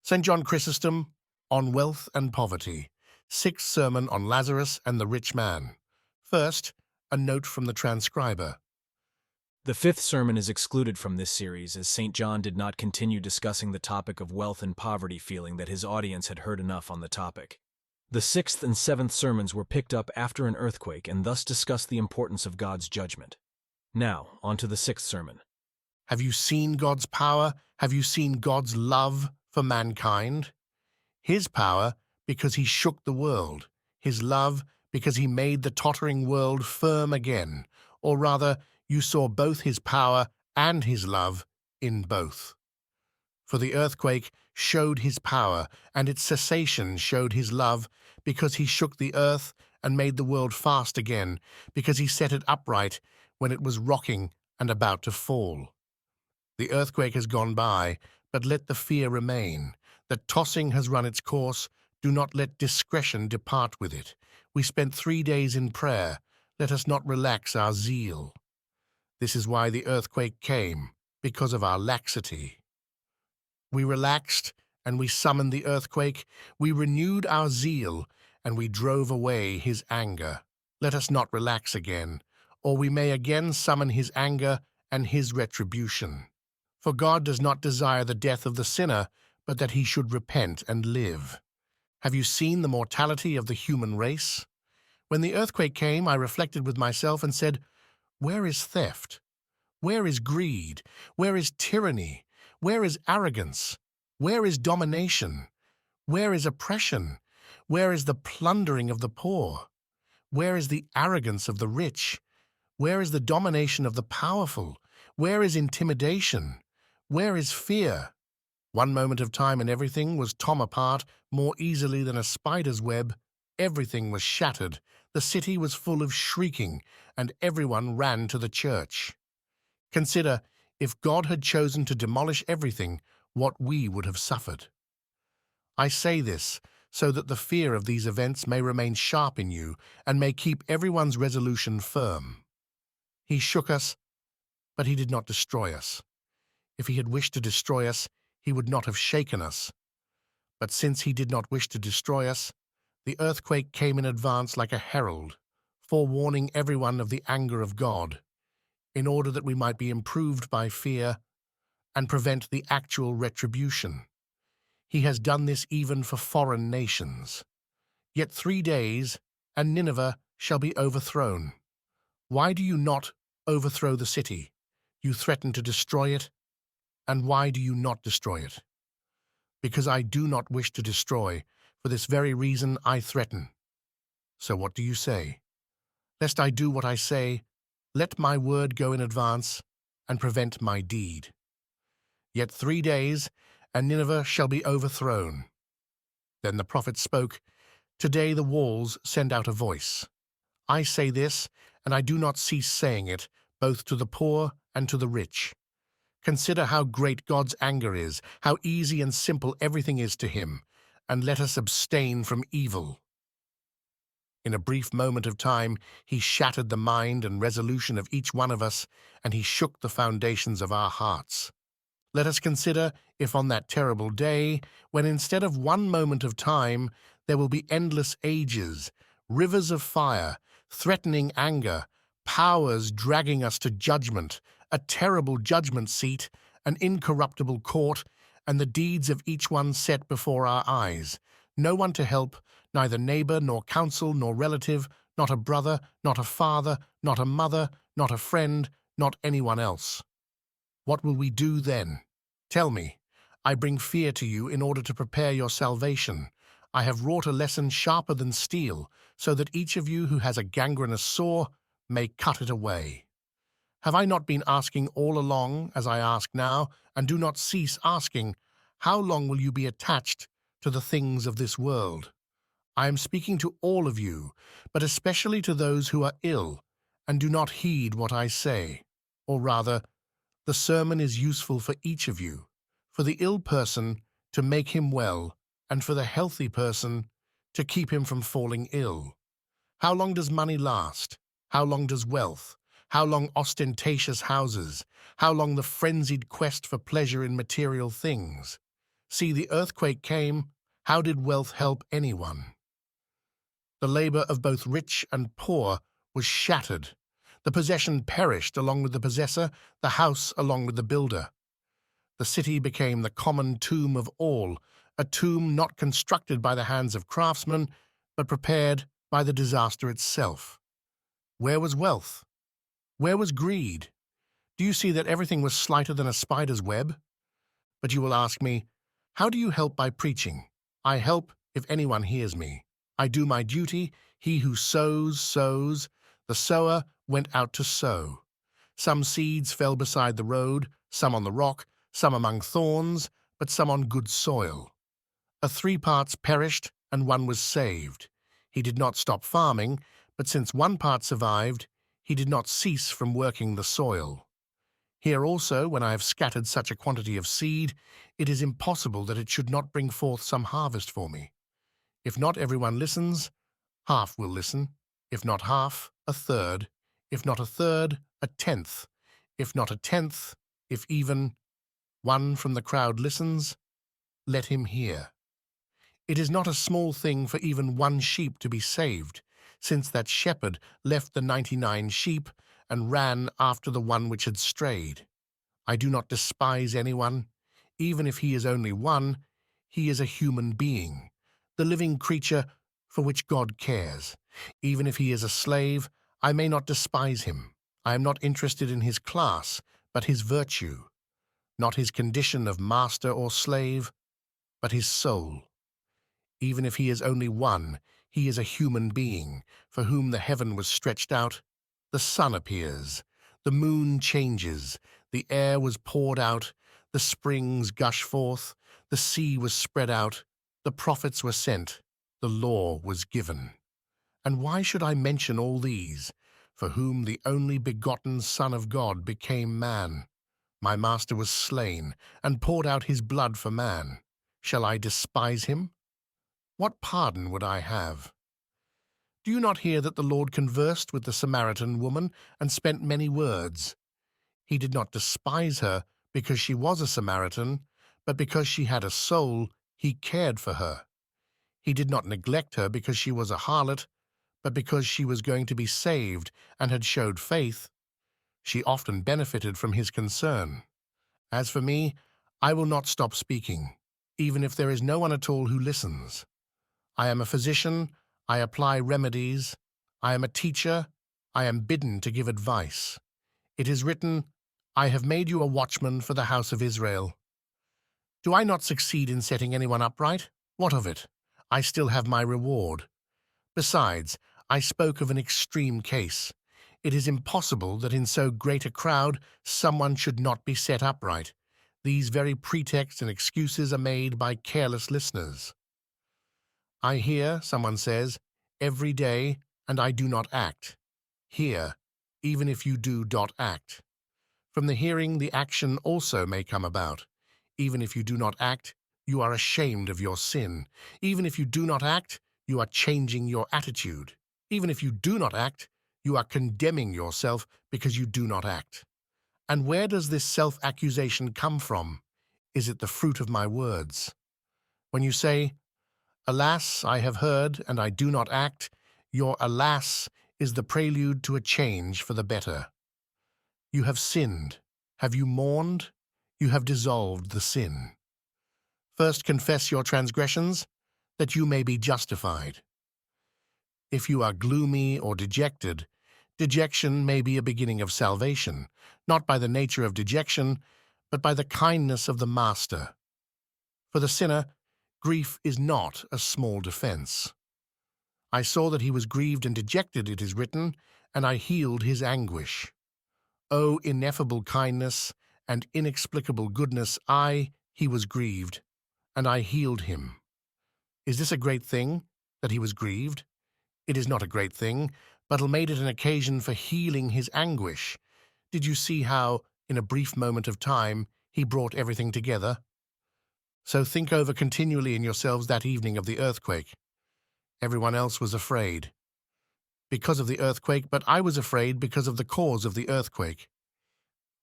St. John Chrysostom on Wealth and Poverty. Sixth sermon on Lazarus and the rich man. First, a note from the transcriber. The fifth sermon is excluded from this series as St. John did not continue discussing the topic of wealth and poverty, feeling that his audience had heard enough on the topic. The sixth and seventh sermons were picked up after an earthquake and thus discussed the importance of God's judgment. Now, on to the sixth sermon. Have you seen God's power? Have you seen God's love for mankind? His power because he shook the world. His love because he made the tottering world firm again. Or rather, you saw both his power and his love in both. For the earthquake showed his power, and its cessation showed his love, because he shook the earth and made the world fast again, because he set it upright when it was rocking and about to fall. The earthquake has gone by, but let the fear remain. The tossing has run its course. Do not let discretion depart with it. We spent 3 days in prayer. Let us not relax our zeal. This is why the earthquake came, because of our laxity. We relaxed, and we summoned the earthquake. We renewed our zeal, and we drove away his anger. Let us not relax again, or we may again summon his anger and his retribution. For God does not desire the death of the sinner, but that he should repent and live. Have you seen the mortality of the human race? When the earthquake came, I reflected with myself and said, where is theft? Where is greed? Where is tyranny? Where is arrogance? Where is domination? Where is oppression? Where is the plundering of the poor? Where is the arrogance of the rich? Where is the domination of the powerful? Where is intimidation? Where is fear? One moment of time and everything was torn apart more easily than a spider's web. Everything was shattered. The city was full of shrieking, and everyone ran to the church. Consider, if God had chosen to demolish everything, what we would have suffered. I say this so that the fear of these events may remain sharp in you and may keep everyone's resolution firm. He shook us, but he did not destroy us. If he had wished to destroy us, he would not have shaken us. But since he did not wish to destroy us, the earthquake came in advance like a herald, forewarning everyone of the anger of God, in order that we might be improved by fear and prevent the actual retribution. He has done this even for foreign nations. Yet 3 days, and Nineveh shall be overthrown. Why do you not overthrow the city? You threaten to destroy it. And why do you not destroy it? Because I do not wish to destroy. For this very reason I threaten. So what do you say? Lest I do what I say, let my word go in advance and prevent my deed. Yet 3 days, and Nineveh shall be overthrown. Then the prophet spoke, Today the walls send out a voice. I say this, and I do not cease saying it, both to the poor and to the rich. Consider how great God's anger is, how easy and simple everything is to him, and let us abstain from evil. In a brief moment of time, he shattered the mind and resolution of each one of us, and he shook the foundations of our hearts. Let us consider if on that terrible day, when instead of 1 moment of time, there will be endless ages, rivers of fire, threatening anger, powers dragging us to judgment, a terrible judgment seat, an incorruptible court, and the deeds of each one set before our eyes. No one to help, neither neighbor, nor counsel, nor relative, not a brother, not a father, not a mother, not a friend, not anyone else. What will we do then? Tell me. I bring fear to you in order to prepare your salvation. I have wrought a lesson sharper than steel, so that each of you who has a gangrenous sore may cut it away. Have I not been asking all along, as I ask now, and do not cease asking, how long will you be attached to the things of this world? I am speaking to all of you, but especially to those who are ill, and do not heed what I say. Or rather, the sermon is useful for each of you, for the ill person to make him well, and for the healthy person to keep him from falling ill. How long does money last? How long does wealth? How long ostentatious houses? How long the frenzied quest for pleasure in material things? See, the earthquake came. How did wealth help anyone? The labor of both rich and poor was shattered. The possession perished along with the possessor, the house along with the builder. The city became the common tomb of all, a tomb not constructed by the hands of craftsmen, but prepared by the disaster itself. Where was wealth? Where was greed? Do you see that everything was slighter than a spider's web? But you will ask me, how do you help by preaching? I help if anyone hears me. I do my duty. He who sows, sows. The sower went out to sow. Some seeds fell beside the road, some on the rock, some among thorns, but some on good soil. 3 parts perished, and 1 was saved. He did not stop farming, but since 1 part survived, he did not cease from working the soil. Here also, when I have scattered such a quantity of seed, it is impossible that it should not bring forth some harvest for me. If not everyone listens, half will listen. If not half, a third. If not a third, a tenth. If not a tenth, if even 1 from the crowd listens, let him hear. It is not a small thing for even 1 sheep to be saved, since that shepherd left the 99 sheep and ran after the one which had strayed. I do not despise anyone. Even if he is only 1, he is a human being, the living creature for which God cares. Even if he is a slave, I may not despise him. I am not interested in his class, but his virtue, not his condition of master or slave, but his soul. Even if he is only 1, he is a human being, for whom the heaven was stretched out. The sun appears, the moon changes, the air was poured out, the springs gush forth, the sea was spread out, the prophets were sent, the law was given. And why should I mention all these, for whom the only begotten Son of God became man? My Master was slain, and poured out his blood for man. Shall I despise him? What pardon would I have? Do you not hear that the Lord conversed with the Samaritan woman and spent many words? He did not despise her because she was a Samaritan, but because she had a soul, he cared for her. He did not neglect her because she was a harlot, but because she was going to be saved and had showed faith. She often benefited from his concern. As for me, I will not stop speaking, even if there is no one at all who listens. I am a physician, I apply remedies, I am a teacher, I am bidden to give advice. It is written, I have made you a watchman for the house of Israel. Do I not succeed in setting anyone upright? What of it? I still have my reward. Besides, I spoke of an extreme case. It is impossible that in so great a crowd someone should not be set upright. These very pretexts and excuses are made by careless listeners. I hear, someone says, every day, and I do not act. Hear, even if you do not act. From the hearing, the action also may come about. Even if you do not act, you are ashamed of your sin. Even if you do not act, you are changing your attitude. Even if you do not act, you are condemning yourself because you do not act. And where does this self-accusation come from? Is it the fruit of my words? When you say, alas, I have heard, and I do not act, your alas is the prelude to a change for the better. You have sinned. Have you mourned? You have dissolved the sin. First confess your transgressions, that you may be justified. If you are gloomy or dejected, dejection may be a beginning of salvation, not by the nature of dejection, but by the kindness of the Master. For the sinner, grief is not a small defense. I saw that he was grieved and dejected, it is written, and I healed his anguish. O ineffable kindness and inexplicable goodness, he was grieved, and I healed him. Is this a great thing, that he was grieved? It is not a great thing, but made it an occasion for healing his anguish. Did you see how, in a brief moment of time, he brought everything together? So think over continually in yourselves that evening of the earthquake. Everyone else was afraid because of the earthquake, but I was afraid because of the cause of the earthquake.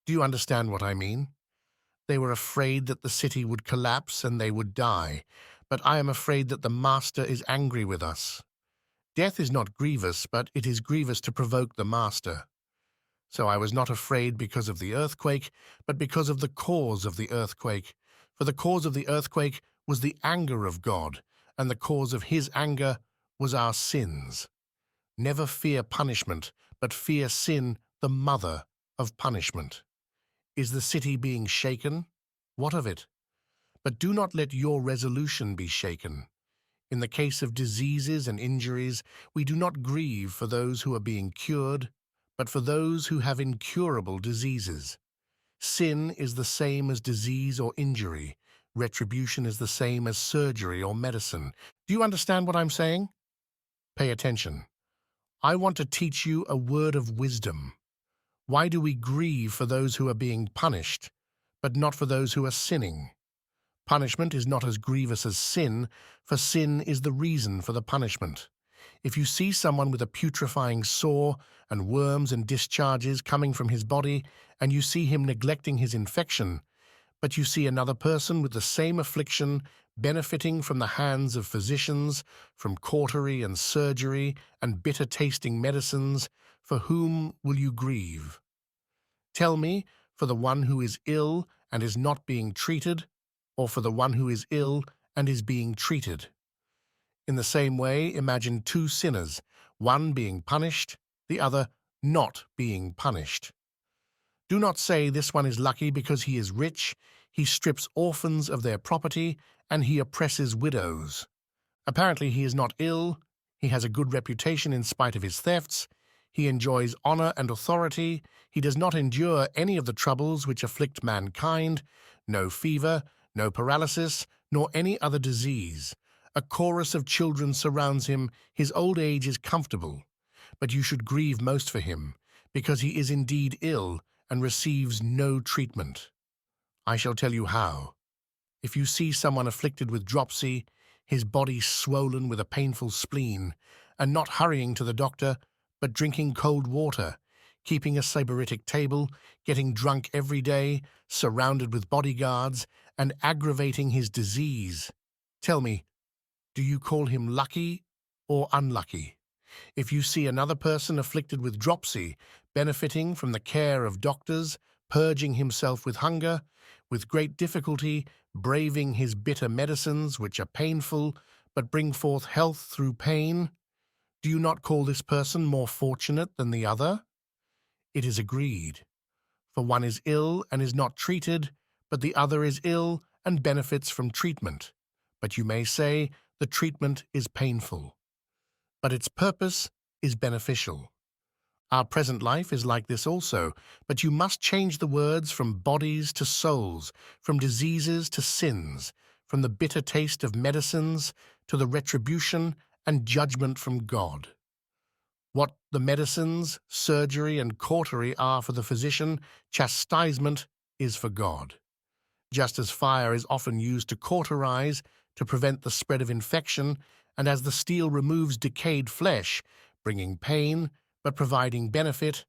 Do you understand what I mean? They were afraid that the city would collapse and they would die. But I am afraid that the Master is angry with us. Death is not grievous, but it is grievous to provoke the Master. So I was not afraid because of the earthquake, but because of the cause of the earthquake. For the cause of the earthquake was the anger of God, and the cause of his anger was our sins. Never fear punishment, but fear sin, the mother of punishment. Is the city being shaken? What of it? But do not let your resolution be shaken. In the case of diseases and injuries, we do not grieve for those who are being cured, but for those who have incurable diseases. Sin is the same as disease or injury. Retribution is the same as surgery or medicine. Do you understand what I'm saying? Pay attention. I want to teach you a word of wisdom. Why do we grieve for those who are being punished, but not for those who are sinning? Punishment is not as grievous as sin, for sin is the reason for the punishment. If you see someone with a putrefying sore and worms and discharges coming from his body, and you see him neglecting his infection, but you see another person with the same affliction benefiting from the hands of physicians, from cautery and surgery and bitter-tasting medicines, for whom will you grieve? Tell me, for the one who is ill and is not being treated, or for the one who is ill and is being treated? In the same way, imagine two sinners, one being punished, the other not being punished. Do not say this one is lucky because he is rich, he strips orphans of their property, and he oppresses widows. Apparently he is not ill, he has a good reputation in spite of his thefts, he enjoys honor and authority, he does not endure any of the troubles which afflict mankind, no fever, no paralysis, nor any other disease. A chorus of children surrounds him, his old age is comfortable. But you should grieve most for him, because he is indeed ill and receives no treatment. I shall tell you how. If you see someone afflicted with dropsy, his body swollen with a painful spleen, and not hurrying to the doctor, but drinking cold water, keeping a sybaritic table, getting drunk every day, surrounded with bodyguards, and aggravating his disease, tell me, do you call him lucky or unlucky? If you see another person afflicted with dropsy, benefiting from the care of doctors, purging himself with hunger, with great difficulty, braving his bitter medicines, which are painful, but bring forth health through pain, do you not call this person more fortunate than the other? It is agreed. For one is ill and is not treated, but the other is ill and benefits from treatment. But you may say, the treatment is painful, but its purpose is beneficial. Our present life is like this also, but you must change the words from bodies to souls, from diseases to sins, from the bitter taste of medicines to the retribution and judgment from God. What the medicines, surgery, and cautery are for the physician, chastisement is for God. Just as fire is often used to cauterize, to prevent the spread of infection, and as the steel removes decayed flesh, bringing pain but providing benefit,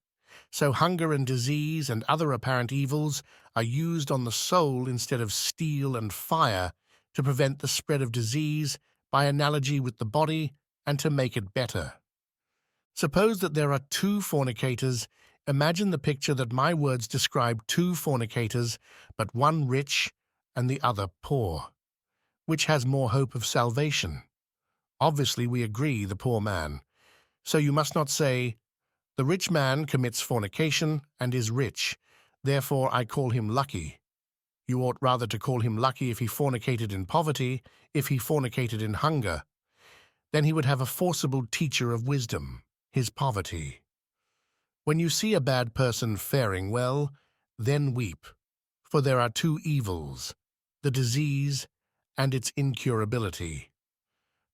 so hunger and disease and other apparent evils are used on the soul instead of steel and fire to prevent the spread of disease by analogy with the body and to make it better. Suppose that there are two fornicators. Imagine the picture that my words describe two fornicators, but one rich and the other poor. Which has more hope of salvation? Obviously, we agree, the poor man. So you must not say, the rich man commits fornication and is rich, therefore I call him lucky. You ought rather to call him lucky if he fornicated in poverty, if he fornicated in hunger. Then he would have a forcible teacher of wisdom, his poverty. When you see a bad person faring well, then weep, for there are two evils, the disease and its incurability.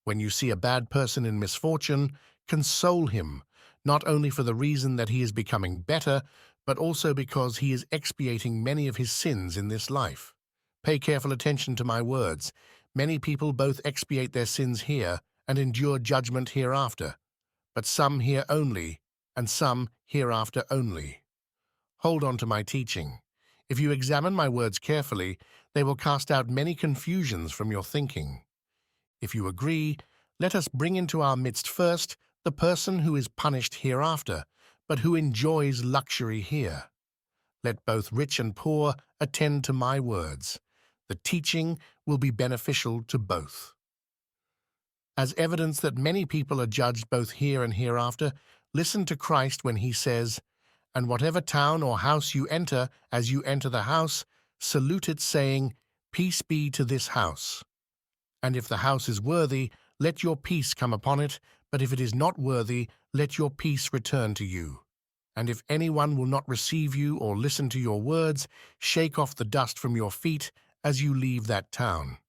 When you see a bad person in misfortune, console him, not only for the reason that he is becoming better, but also because he is expiating many of his sins in this life. Pay careful attention to my words. Many people both expiate their sins here and endure judgment hereafter, but some here only, and some hereafter only. Hold on to my teaching. If you examine my words carefully, they will cast out many confusions from your thinking. If you agree, let us bring into our midst first the person who is punished hereafter, but who enjoys luxury here. Let both rich and poor attend to my words. The teaching will be beneficial to both. As evidence that many people are judged both here and hereafter, listen to Christ when he says, "And whatever town or house you enter, as you enter the house, salute it, saying, Peace be to this house. And if the house is worthy, let your peace come upon it, but if it is not worthy, let your peace return to you. And if anyone will not receive you or listen to your words, shake off the dust from your feet as you leave that town.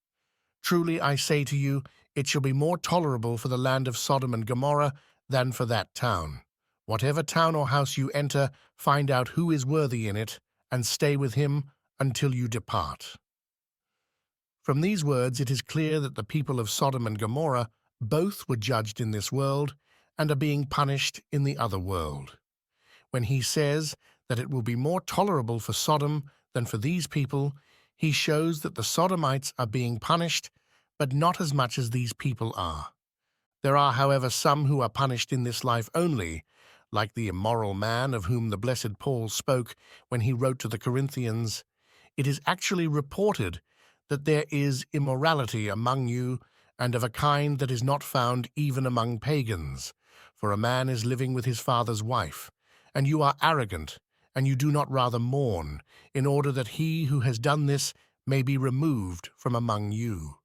Truly I say to you, it shall be more tolerable for the land of Sodom and Gomorrah than for that town. Whatever town or house you enter, find out who is worthy in it, and stay with him until you depart." From these words it is clear that the people of Sodom and Gomorrah both were judged in this world and are being punished in the other world. When he says that it will be more tolerable for Sodom than for these people, he shows that the Sodomites are being punished, but not as much as these people are. There are, however, some who are punished in this life only, like the immoral man of whom the blessed Paul spoke when he wrote to the Corinthians. It is actually reported that there is immorality among you, and of a kind that is not found even among pagans. For a man is living with his father's wife, and you are arrogant, and you do not rather mourn, in order that he who has done this may be removed from among you.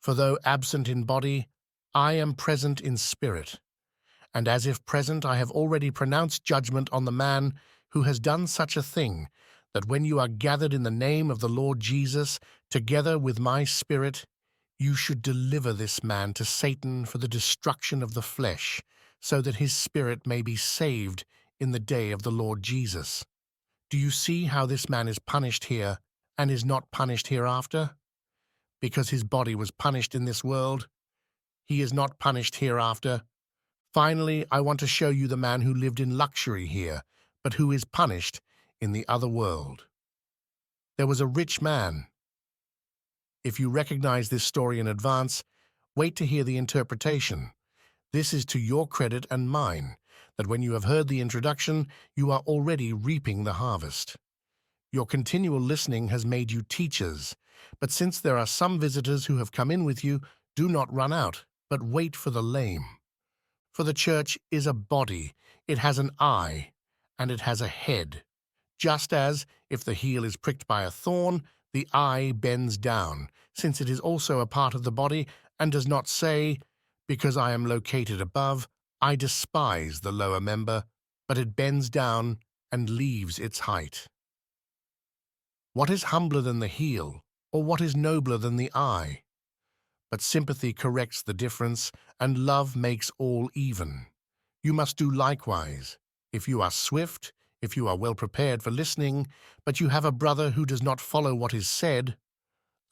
For though absent in body, I am present in spirit, and as if present I have already pronounced judgment on the man who has done such a thing, that when you are gathered in the name of the Lord Jesus, together with my spirit, you should deliver this man to Satan for the destruction of the flesh, so that his spirit may be saved in the day of the Lord Jesus. Do you see how this man is punished here and is not punished hereafter? Because his body was punished in this world, he is not punished hereafter. Finally, I want to show you the man who lived in luxury here, but who is punished in the other world. There was a rich man. If you recognize this story in advance, wait to hear the interpretation. This is to your credit and mine, that when you have heard the introduction, you are already reaping the harvest. Your continual listening has made you teachers, but since there are some visitors who have come in with you, do not run out, but wait for the lame. For the church is a body, it has an eye, and it has a head. Just as, if the heel is pricked by a thorn, the eye bends down, since it is also a part of the body, and does not say, "Because I am located above, I despise the lower member," but it bends down and leaves its height. What is humbler than the heel, or what is nobler than the eye? But sympathy corrects the difference, and love makes all even. You must do likewise. If you are swift, if you are well prepared for listening, but you have a brother who does not follow what is said,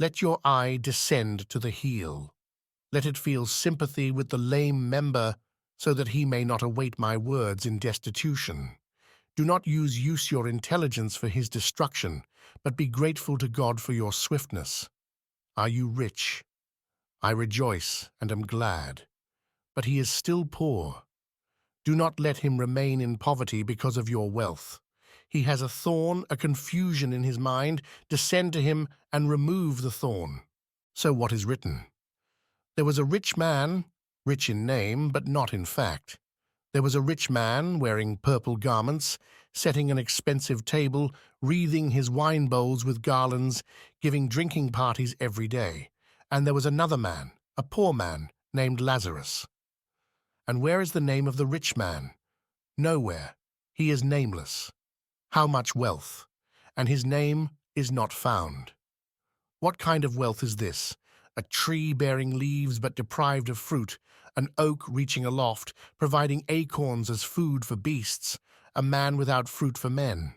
let your eye descend to the heel. Let it feel sympathy with the lame member, so that he may not await my words in destitution. Do not use your intelligence for his destruction, but be grateful to God for your swiftness. Are you rich? I rejoice and am glad. But he is still poor. Do not let him remain in poverty because of your wealth. He has a thorn, a confusion in his mind. Descend to him and remove the thorn. So what is written? There was a rich man, rich in name, but not in fact. There was a rich man wearing purple garments, setting an expensive table, wreathing his wine bowls with garlands, giving drinking parties every day. And there was another man, a poor man, named Lazarus. And where is the name of the rich man? Nowhere. He is nameless. How much wealth? And his name is not found. What kind of wealth is this? A tree bearing leaves but deprived of fruit, an oak reaching aloft, providing acorns as food for beasts, a man without fruit for men.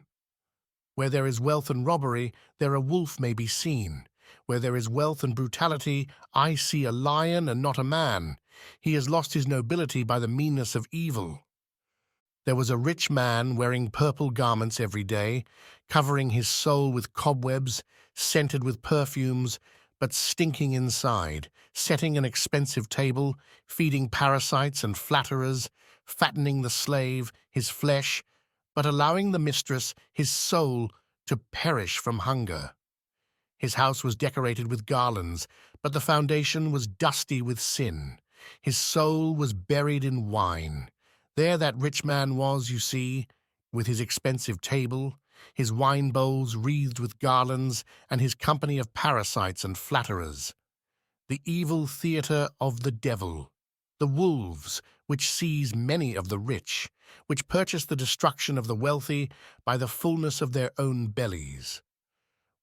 Where there is wealth and robbery, there a wolf may be seen. Where there is wealth and brutality, I see a lion and not a man. He has lost his nobility by the meanness of evil. There was a rich man wearing purple garments every day, covering his soul with cobwebs, scented with perfumes, but stinking inside, setting an expensive table, feeding parasites and flatterers, fattening the slave, his flesh, but allowing the mistress, his soul, to perish from hunger. His house was decorated with garlands, but the foundation was dusty with sin. His soul was buried in wine. There that rich man was, you see, with his expensive table, his wine bowls wreathed with garlands, and his company of parasites and flatterers. The evil theatre of the devil, the wolves, which seize many of the rich, which purchase the destruction of the wealthy by the fullness of their own bellies,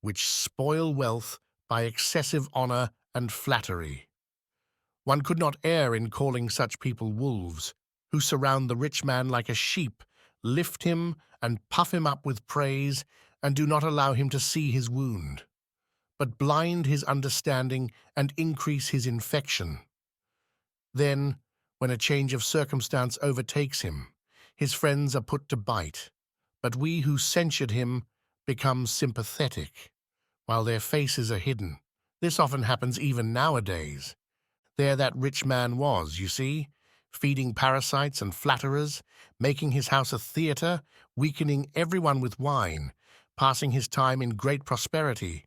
which spoil wealth by excessive honor and flattery. One could not err in calling such people wolves, who surround the rich man like a sheep, lift him and puff him up with praise, and do not allow him to see his wound, but blind his understanding and increase his infection. Then, when a change of circumstance overtakes him, his friends are put to bite, but we who censured him become sympathetic, while their faces are hidden. This often happens even nowadays. There that rich man was, you see, feeding parasites and flatterers, making his house a theatre, weakening everyone with wine, passing his time in great prosperity.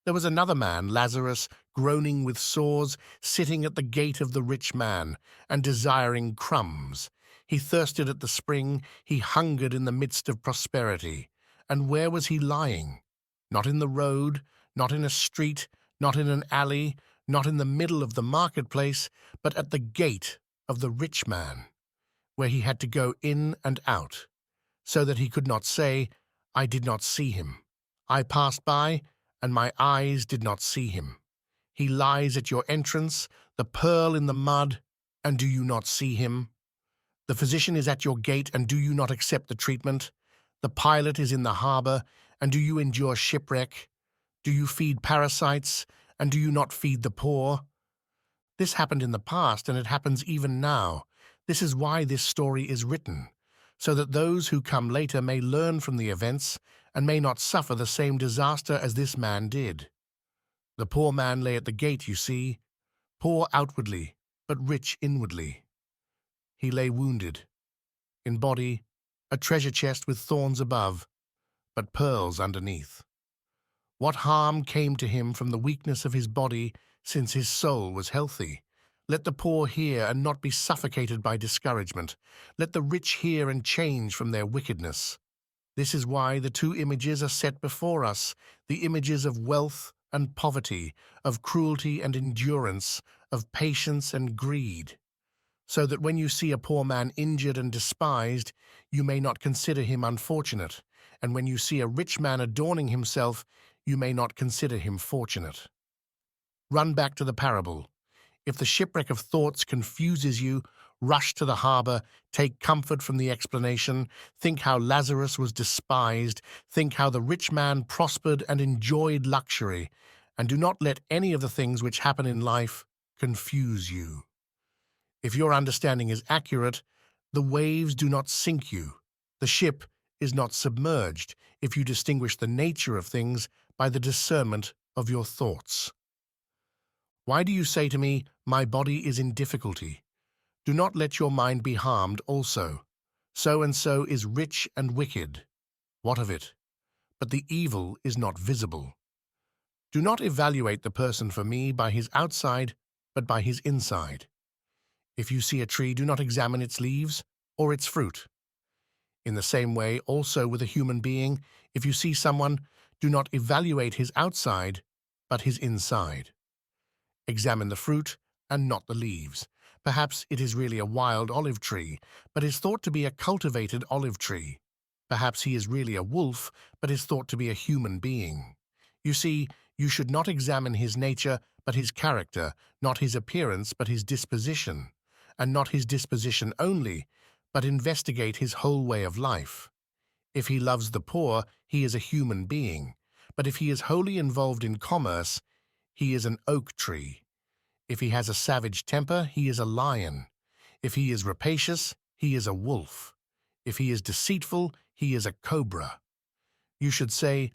There was another man, Lazarus, groaning with sores, sitting at the gate of the rich man, and desiring crumbs. He thirsted at the spring, he hungered in the midst of prosperity. And where was he lying? Not in the road, not in a street, not in an alley, not in the middle of the marketplace, but at the gate of the rich man, where he had to go in and out, so that he could not say, "I did not see him. I passed by, and my eyes did not see him." He lies at your entrance, the pearl in the mud, and do you not see him? The physician is at your gate, and do you not accept the treatment? The pilot is in the harbor, and do you endure shipwreck? Do you feed parasites, and do you not feed the poor? This happened in the past, and it happens even now. This is why this story is written, so that those who come later may learn from the events and may not suffer the same disaster as this man did. The poor man lay at the gate, you see, poor outwardly, but rich inwardly. He lay wounded, in body, a treasure chest with thorns above, but pearls underneath. What harm came to him from the weakness of his body, since his soul was healthy? Let the poor hear and not be suffocated by discouragement. Let the rich hear and change from their wickedness. This is why the two images are set before us, the images of wealth and poverty, of cruelty and endurance, of patience and greed, so that when you see a poor man injured and despised, you may not consider him unfortunate, and when you see a rich man adorning himself, you may not consider him fortunate. Run back to the parable. If the shipwreck of thoughts confuses you, rush to the harbor, take comfort from the explanation, think how Lazarus was despised, think how the rich man prospered and enjoyed luxury, and do not let any of the things which happen in life confuse you. If your understanding is accurate, the waves do not sink you. The ship is not submerged if you distinguish the nature of things by the discernment of your thoughts. Why do you say to me, "My body is in difficulty"? Do not let your mind be harmed also. So and so is rich and wicked. What of it? But the evil is not visible. Do not evaluate the person for me by his outside, but by his inside. If you see a tree, do not examine its leaves or its fruit. In the same way, also with a human being, if you see someone, do not evaluate his outside, but his inside. Examine the fruit and not the leaves. Perhaps it is really a wild olive tree, but is thought to be a cultivated olive tree. Perhaps he is really a wolf, but is thought to be a human being. You see, you should not examine his nature, but his character, not his appearance, but his disposition, and not his disposition only, but investigate his whole way of life. If he loves the poor, he is a human being, but if he is wholly involved in commerce, he is an oak tree. If he has a savage temper, he is a lion. If he is rapacious, he is a wolf. If he is deceitful, he is a cobra. You should say,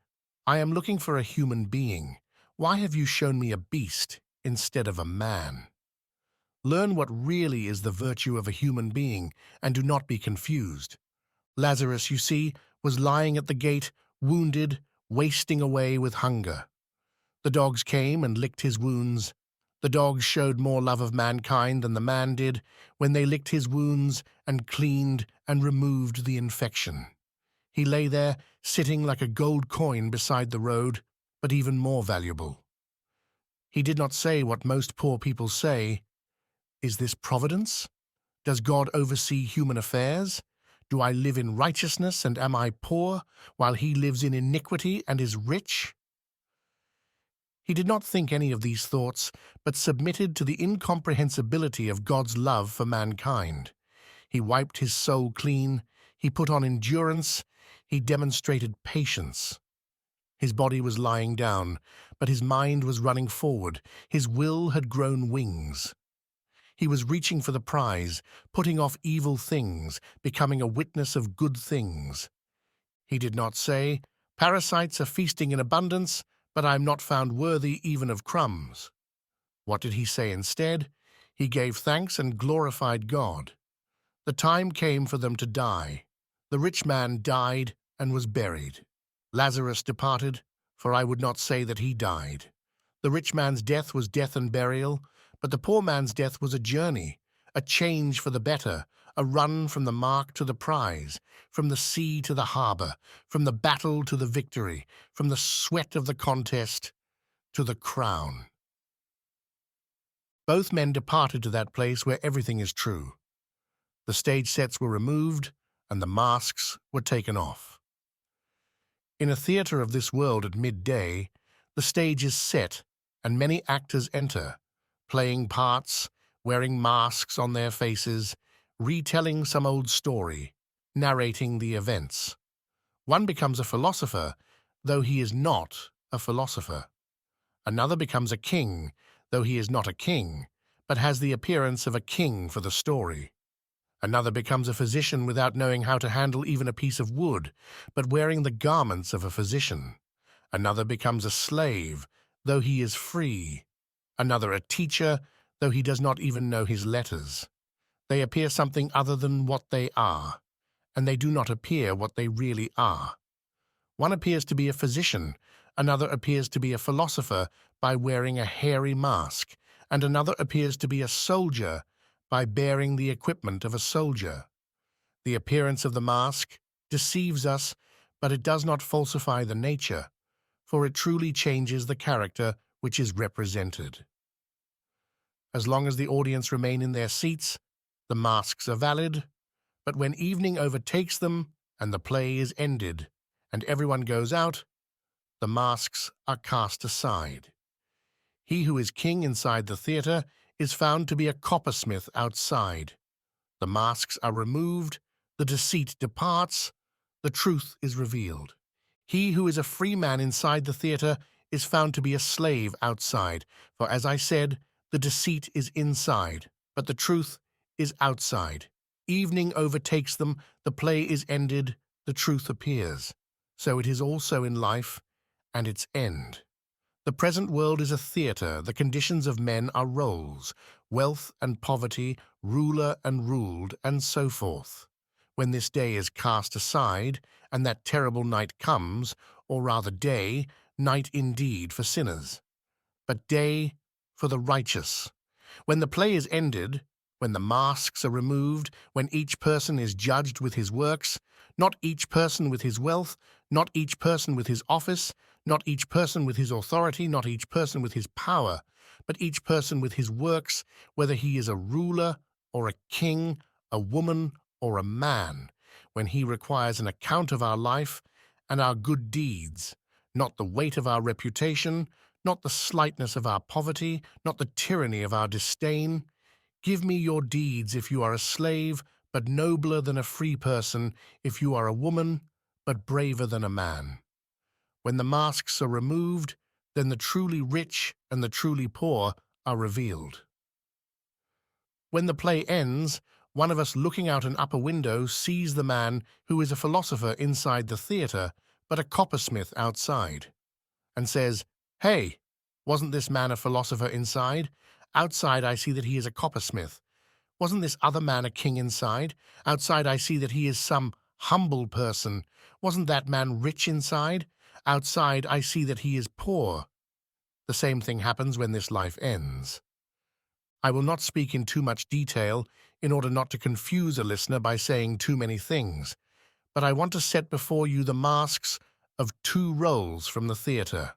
I am looking for a human being. Why have you shown me a beast instead of a man? Learn what really is the virtue of a human being, and do not be confused. Lazarus, you see, was lying at the gate, wounded, wasting away with hunger. The dogs came and licked his wounds. The dogs showed more love of mankind than the man did when they licked his wounds and cleaned and removed the infection. He lay there, sitting like a gold coin beside the road, but even more valuable. He did not say what most poor people say. Is this providence? Does God oversee human affairs? Do I live in righteousness and am I poor, while he lives in iniquity and is rich? He did not think any of these thoughts, but submitted to the incomprehensibility of God's love for mankind. He wiped his soul clean, he put on endurance, he demonstrated patience. His body was lying down, but his mind was running forward, his will had grown wings. He was reaching for the prize, putting off evil things, becoming a witness of good things. He did not say, Parasites are feasting in abundance, but I am not found worthy even of crumbs. What did he say instead? He gave thanks and glorified God. The time came for them to die. The rich man died and was buried. Lazarus departed, for I would not say that he died. The rich man's death was death and burial, but the poor man's death was a journey, a change for the better, a run from the mark to the prize, from the sea to the harbor, from the battle to the victory, from the sweat of the contest to the crown. Both men departed to that place where everything is true. The stage sets were removed, and the masks were taken off. In a theater of this world at midday, the stage is set, and many actors enter, playing parts, wearing masks on their faces, retelling some old story, narrating the events. One becomes a philosopher, though he is not a philosopher. Another becomes a king, though he is not a king, but has the appearance of a king for the story. Another becomes a physician without knowing how to handle even a piece of wood, but wearing the garments of a physician. Another becomes a slave, though he is free. Another a teacher, though he does not even know his letters. They appear something other than what they are, and they do not appear what they really are. One appears to be a physician, another appears to be a philosopher by wearing a hairy mask, and another appears to be a soldier by bearing the equipment of a soldier. The appearance of the mask deceives us, but it does not falsify the nature, for it truly changes the character which is represented. As long as the audience remain in their seats, the masks are valid, but when evening overtakes them and the play is ended and everyone goes out, the masks are cast aside. He who is king inside the theater is found to be a coppersmith outside. The masks are removed, the deceit departs, the truth is revealed. He who is a free man inside the theater is found to be a slave outside, for as I said, the deceit is inside, but the truth is outside. Evening overtakes them, the play is ended, the truth appears. So it is also in life and its end. The present world is a theater, the conditions of men are roles, wealth and poverty, ruler and ruled, and so forth. When this day is cast aside, and that terrible night comes, or rather day, night indeed for sinners, but day for the righteous. When the play is ended, when the masks are removed, when each person is judged with his works, not each person with his wealth, not each person with his office, not each person with his authority, not each person with his power, but each person with his works, whether he is a ruler or a king, a woman or a man, when he requires an account of our life and our good deeds, not the weight of our reputation, not the slightness of our poverty, not the tyranny of our disdain. Give me your deeds if you are a slave, but nobler than a free person, if you are a woman, but braver than a man. When the masks are removed, then the truly rich and the truly poor are revealed. When the play ends, One of us looking out an upper window sees the man who is a philosopher inside the theatre, but a coppersmith outside, and says, "Hey, wasn't this man a philosopher inside? Outside I see that he is a coppersmith. Wasn't this other man a king inside? Outside I see that he is some humble person. Wasn't that man rich inside? Outside I see that he is poor." The same thing happens when this life ends. I will not speak in too much detail in order not to confuse a listener by saying too many things, but I want to set before you the masks of two roles from the theatre.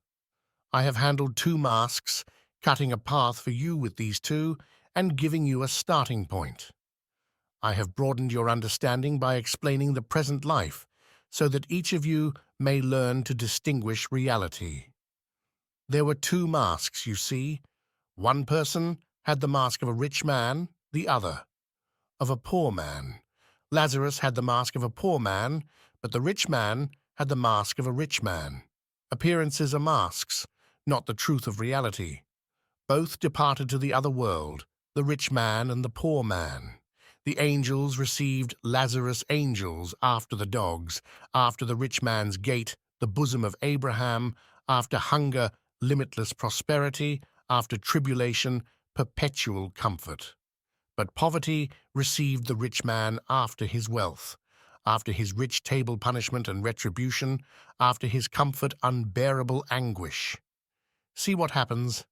I have handled two masks, cutting a path for you with these two, and giving you a starting point. I have broadened your understanding by explaining the present life, so that each of you may learn to distinguish reality. There were two masks, you see. One person had the mask of a rich man, the other of a poor man. Lazarus had the mask of a poor man, but the rich man had the mask of a rich man. Appearances are masks, not the truth of reality. Both departed to the other world, the rich man and the poor man. The angels received Lazarus' angels after the dogs, after the rich man's gate, the bosom of Abraham, after hunger, limitless prosperity, after tribulation, perpetual comfort. But poverty received the rich man after his wealth, after his rich table punishment and retribution, after his comfort unbearable anguish. See what happens?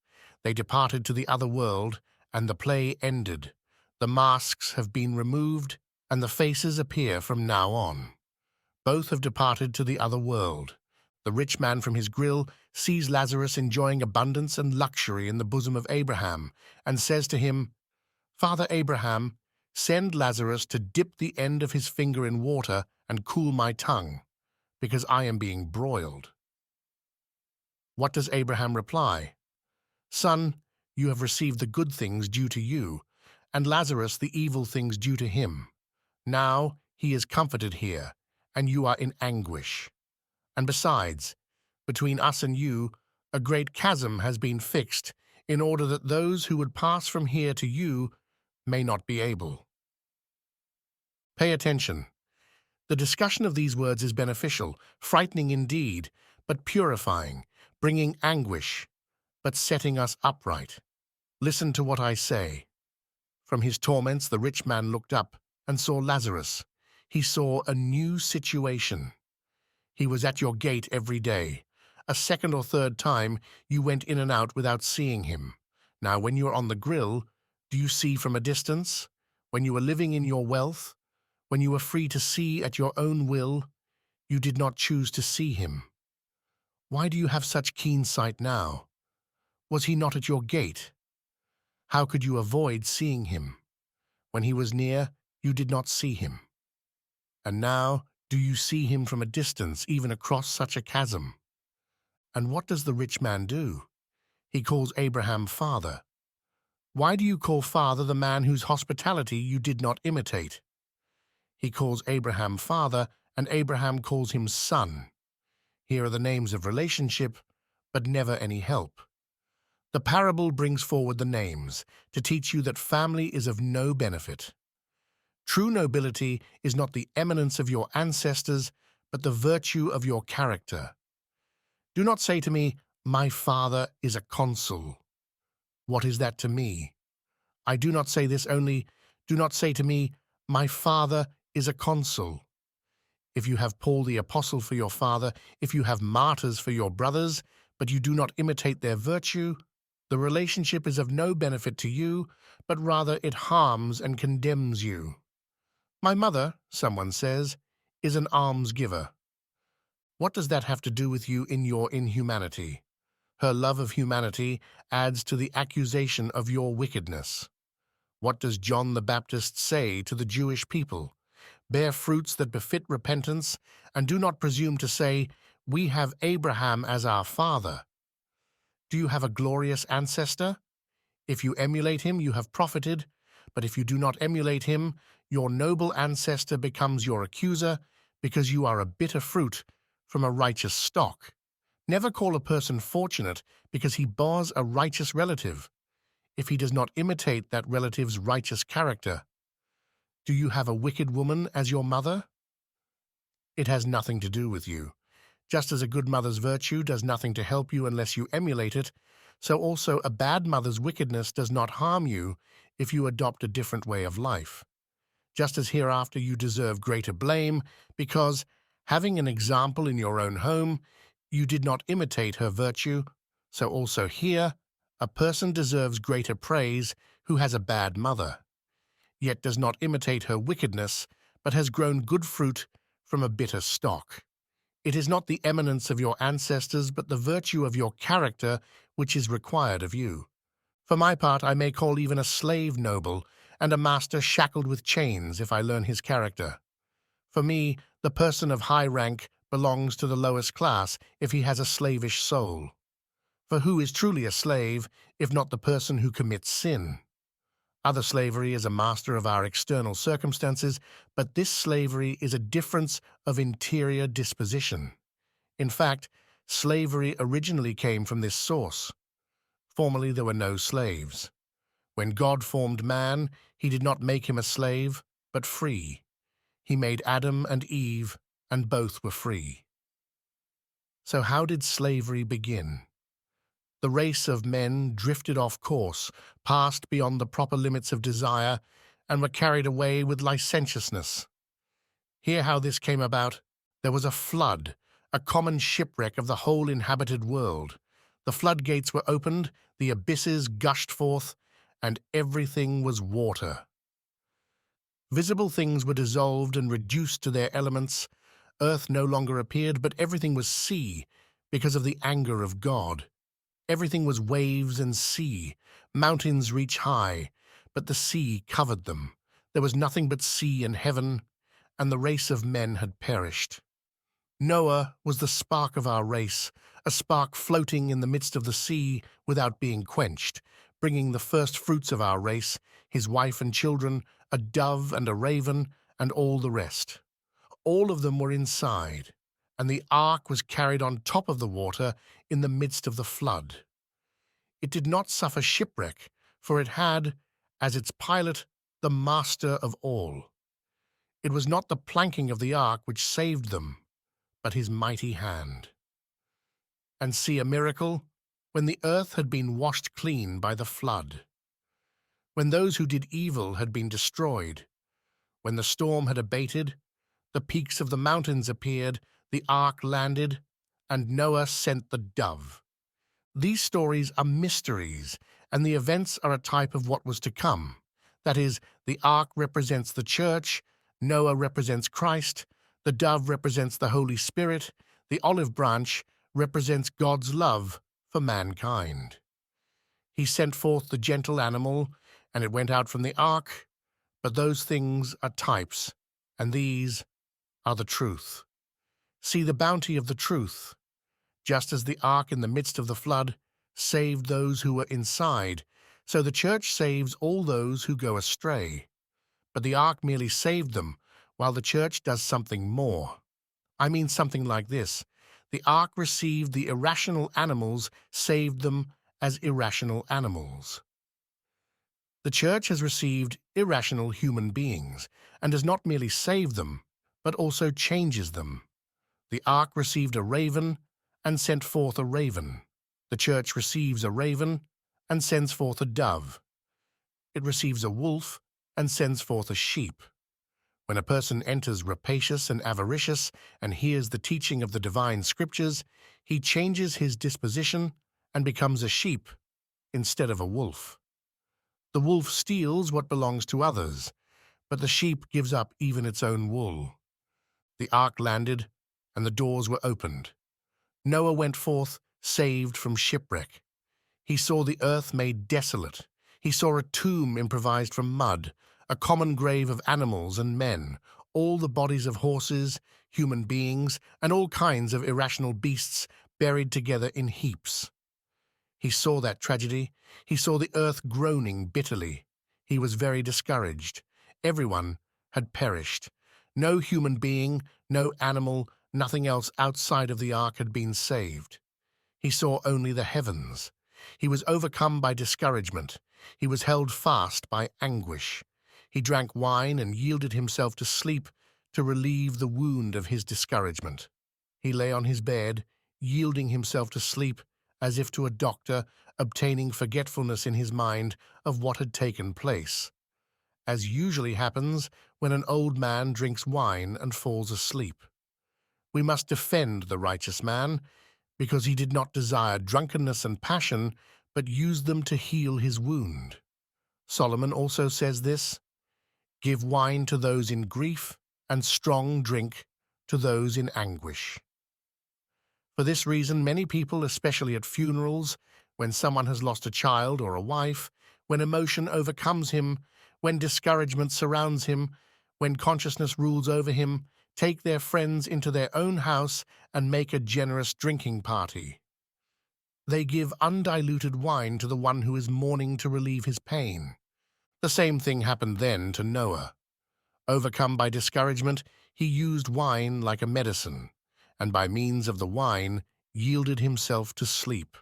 They departed to the other world, and the play ended. The masks have been removed, and the faces appear from now on. Both have departed to the other world. The rich man from his grill sees Lazarus enjoying abundance and luxury in the bosom of Abraham, and says to him, "Father Abraham, send Lazarus to dip the end of his finger in water and cool my tongue, because I am being broiled." What does Abraham reply? "Son, you have received the good things due to you, and Lazarus the evil things due to him. Now he is comforted here, and you are in anguish. And besides, between us and you, a great chasm has been fixed, in order that those who would pass from here to you may not be able." Pay attention. The discussion of these words is beneficial, frightening indeed, but purifying, bringing anguish, but setting us upright. Listen to what I say. From his torments the rich man looked up and saw Lazarus. He saw a new situation. He was at your gate every day. A second or third time you went in and out without seeing him. Now when you are on the grill, do you see from a distance? When you were living in your wealth, when you were free to see at your own will, you did not choose to see him. Why do you have such keen sight now? Was he not at your gate? How could you avoid seeing him? When he was near, you did not see him. And now do you see him from a distance, even across such a chasm? And what does the rich man do? He calls Abraham father. Why do you call father the man whose hospitality you did not imitate? He calls Abraham father, and Abraham calls him son. Here are the names of relationship, but never any help. The parable brings forward the names to teach you that family is of no benefit. True nobility is not the eminence of your ancestors, but the virtue of your character. Do not say to me, "My father is a consul." What is that to me? I do not say this only. Do not say to me, "My father is a consul." If you have Paul the apostle for your father, if you have martyrs for your brothers, but you do not imitate their virtue, the relationship is of no benefit to you, but rather it harms and condemns you. My mother, someone says, is an almsgiver. What does that have to do with you in your inhumanity? Her love of humanity adds to the accusation of your wickedness. What does John the Baptist say to the Jewish people? Bear fruits that befit repentance, and do not presume to say, "We have Abraham as our father." Do you have a glorious ancestor? If you emulate him, you have profited, but if you do not emulate him, your noble ancestor becomes your accuser, because you are a bitter fruit from a righteous stock. Never call a person fortunate because he bores a righteous relative, if he does not imitate that relative's righteous character. Do you have a wicked woman as your mother? It has nothing to do with you. Just as a good mother's virtue does nothing to help you unless you emulate it, so also a bad mother's wickedness does not harm you if you adopt a different way of life. Just as hereafter you deserve greater blame, because, having an example in your own home, you did not imitate her virtue, so also here a person deserves greater praise who has a bad mother, yet does not imitate her wickedness, but has grown good fruit from a bitter stock. It is not the eminence of your ancestors, but the virtue of your character which is required of you. For my part, I may call even a slave noble, and a master shackled with chains if I learn his character. For me, the person of high rank belongs to the lowest class if he has a slavish soul. For who is truly a slave, if not the person who commits sin? Other slavery is a master of our external circumstances, but this slavery is a difference of interior disposition. In fact, slavery originally came from this source. Formerly there were no slaves. When God formed man, he did not make him a slave, but free. He made Adam and Eve, and both were free. So how did slavery begin? The race of men drifted off course, passed beyond the proper limits of desire, and were carried away with licentiousness. Hear how this came about. There was a flood, a common shipwreck of the whole inhabited world. The floodgates were opened, the abysses gushed forth, and everything was water. Visible things were dissolved and reduced to their elements. Earth no longer appeared, but everything was sea, because of the anger of God. Everything was waves and sea. Mountains reach high, but the sea covered them. There was nothing but sea and heaven, and the race of men had perished. Noah was the spark of our race, a spark floating in the midst of the sea without being quenched, bringing the first fruits of our race, his wife and children, a dove and a raven, and all the rest. All of them were inside, and the ark was carried on top of the water in the midst of the flood. It did not suffer shipwreck, for it had, as its pilot, the master of all. It was not the planking of the ark which saved them, but his mighty hand. And see a miracle, when the earth had been washed clean by the flood, when those who did evil had been destroyed, when the storm had abated, the peaks of the mountains appeared, the ark landed, and Noah sent the dove. These stories are mysteries, and the events are a type of what was to come. That is, the ark represents the church, Noah represents Christ, the dove represents the Holy Spirit, the olive branch represents God's love for mankind. He sent forth the gentle animal, and it went out from the ark, but those things are types, and these are the truth. See the bounty of the truth. Just as the ark in the midst of the flood saved those who were inside, so the church saves all those who go astray. But the ark merely saved them, while the church does something more. I mean something like this. The ark received the irrational animals, saved them as irrational animals. The church has received irrational human beings, and does not merely save them, but also changes them. The ark received a raven, and sent forth a raven. The church receives a raven, and sends forth a dove. It receives a wolf, and sends forth a sheep. When a person enters rapacious and avaricious, and hears the teaching of the divine scriptures, he changes his disposition, and becomes a sheep instead of a wolf. The wolf steals what belongs to others, but the sheep gives up even its own wool. The ark landed, and the doors were opened. Noah went forth, saved from shipwreck. He saw the earth made desolate. He saw a tomb improvised from mud, a common grave of animals and men, all the bodies of horses, human beings, and all kinds of irrational beasts buried together in heaps. He saw that tragedy. He saw the earth groaning bitterly. He was very discouraged. Everyone had perished. No human being, no animal, nothing else outside of the ark had been saved. He saw only the heavens. He was overcome by discouragement. He was held fast by anguish. He drank wine and yielded himself to sleep to relieve the wound of his discouragement. He lay on his bed, yielding himself to sleep as if to a doctor, obtaining forgetfulness in his mind of what had taken place, as usually happens when an old man drinks wine and falls asleep. We must defend the righteous man, because he did not desire drunkenness and passion, but used them to heal his wound. Solomon also says this: "Give wine to those in grief, and strong drink to those in anguish." For this reason, many people, especially at funerals, when someone has lost a child or a wife, when emotion overcomes him, when discouragement surrounds him, when consciousness rules over him, take their friends into their own house and make a generous drinking party. They give undiluted wine to the one who is mourning to relieve his pain. The same thing happened then to Noah. Overcome by discouragement, he used wine like a medicine, and by means of the wine yielded himself to sleep.